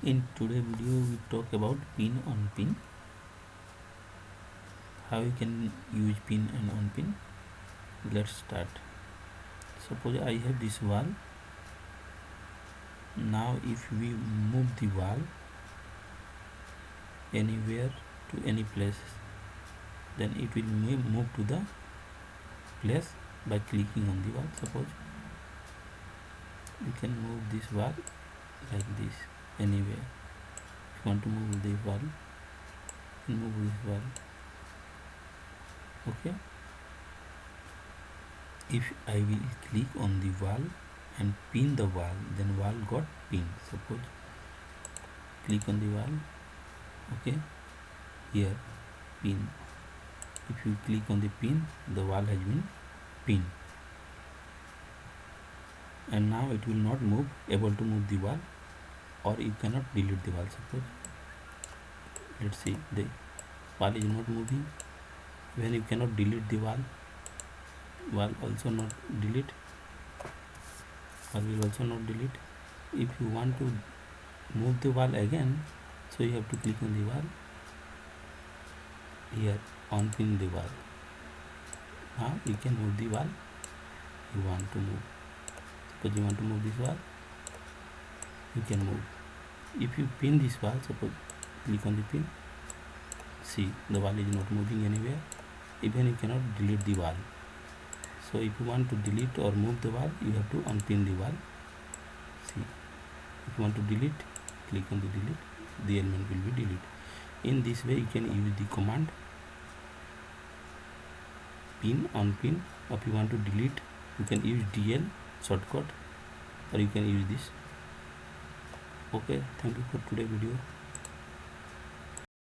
In today's video we talk about pin on pin, how you can use pin and on pin. Let's start. Suppose I have this wall. Now if we move the wall anywhere to any place, then it will move to the place by clicking on the wall. Suppose you can move this wall like this anywhere. If you want to move the wall, you can move this wall. Okay, if I will click on the wall and pin the wall, then wall got pinned. Suppose click on the wall, okay, here pin. If you click on the pin, the wall has been pinned, and now it will not move, able to move the wall, or you cannot delete the wall. Suppose let's see, the wall is not moving. When you cannot delete the wall also not delete, wall will also not delete. If you want to move the wall again, so you have to click on the wall, here unpin the wall. Now you can move the wall you want to move. Suppose you want to move this wall, you can move. If you pin this wall, suppose click on the pin, see the wall is not moving anywhere. Even you cannot delete the wall. So if you want to delete or move the wall, you have to unpin the wall. See, if you want to delete, click on the delete, the element will be deleted. In this way you can use the command pin, unpin. Or if you want to delete, you can use DL shortcut, or you can use this. Okay, thank you for today's video.